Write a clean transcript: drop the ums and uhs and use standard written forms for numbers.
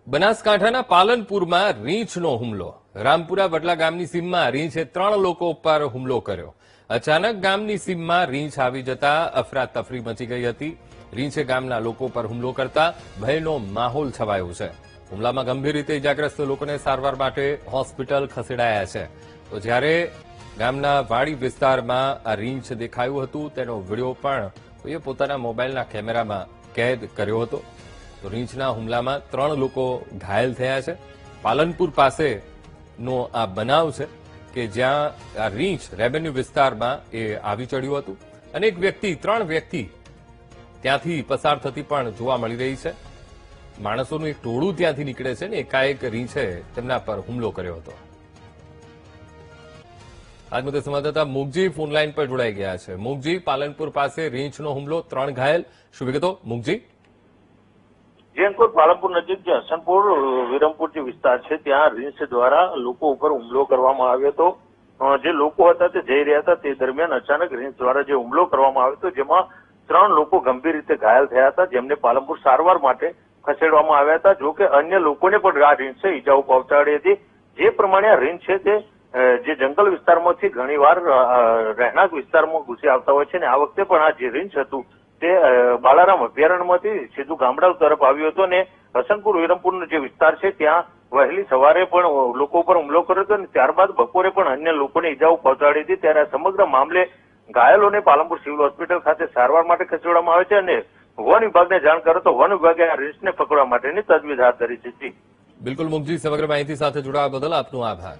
બનાસકાંઠાના પાલનપુરમાં રીંછનો હુમલો. રામપુરા વડલા ગામની સીમમાં રીંછે 3 લોકો ઉપર હુમલો કર્યો. અચાનક ગામની સીમમાં રીંછ આવી જતા અફરાતફરી મચી ગઈ હતી. રીંછે ગામના લોકો પર હુમલો કરતા ભયનો માહોલ છવાયો છે. હુમલામાં ગંભીર રીતે ઇજાગ્રસ્ત લોકોને સારવાર માટે હોસ્પિટલ ખસેડાયા છે. તો જ્યારે ગામના વાડી વિસ્તારમાં આ રીંછ દેખાયું હતું તેનો વિડીયો પણ કોઈએ પોતાના મોબાઈલના કેમેરામાં કેદ કર્યો હતો. તો રીંછના હુમલામાં 3 લોકો ઘાયલ થયા છે. પાલનપુર પાસેનો આ બનાવ છે કે જ્યાં આ રીંછ રેવન્યુ વિસ્તારમાં એ આવી ચડ્યું હતું અને 3 વ્યક્તિ ત્યાંથી પસાર થતી પણ જોવા મળી રહી છે. માણસોનું એક ટોળું ત્યાંથી નીકળે છે ને એકાએક રીંછે તેમના પર હુમલો કર્યો હતો. આજ મુદ્દે સંવાદદાતા મુગજી ફોનલાઈન પર જોડાઈ ગયા છે. મુગજી, પાલનપુર પાસે રીંછનો હુમલો, 3 ઘાયલ, શું વિગતો? મુગજી. જેનકોટ પાલનપુર નજીક જે હસનપુર વિરમપુર જે વિસ્તાર છે ત્યાં રીંછ દ્વારા લોકો ઉપર હુમલો કરવામાં આવ્યો હતો. જે લોકો હતા તે જઈ રહ્યા હતા તે દરમિયાન અચાનક રીંછ દ્વારા જે હુમલો કરવામાં આવ્યો હતો જેમાં 3 લોકો ગંભીર રીતે ઘાયલ થયા હતા, જેમને પાલનપુર સારવાર માટે ખસેડવામાં આવ્યા હતા. જો કે અન્ય લોકોને પણ આ રીંછે ઈજાઓ પહોંચાડી હતી. જે પ્રમાણે આ રીંછ છે તે જે જંગલ વિસ્તારમાંથી ઘણીવાર રહેણાંક વિસ્તારમાં ઘૂસી આવતા હોય છે ને આ વખતે પણ આ જે રીંછ હતું તે બાલારામ અભયારણ્યમાંથી સીધું ગામડાઓ તરફ આવ્યું હતું અને હસનપુર વિરમપુરનો જે વિસ્તાર છે ત્યાં વહેલી સવારે પણ લોકો પર હુમલો કર્યો હતો અને ત્યારબાદ બપોરે પણ અન્ય લોકોને ઈજાઓ પહોંચાડી હતી. ત્યારે આ સમગ્ર મામલે ઘાયલોને પાલનપુર સિવિલ હોસ્પિટલ ખાતે સારવાર માટે ખસેડવામાં આવે છે અને વન વિભાગને જાણ કરો તો વન વિભાગે આ રીંછને પકડવા માટેની તજવીજ હાથ ધરી છે. બિલકુલ મુગજી, સમગ્ર માહિતી સાથે જોડાવા બદલ આપનો આભાર.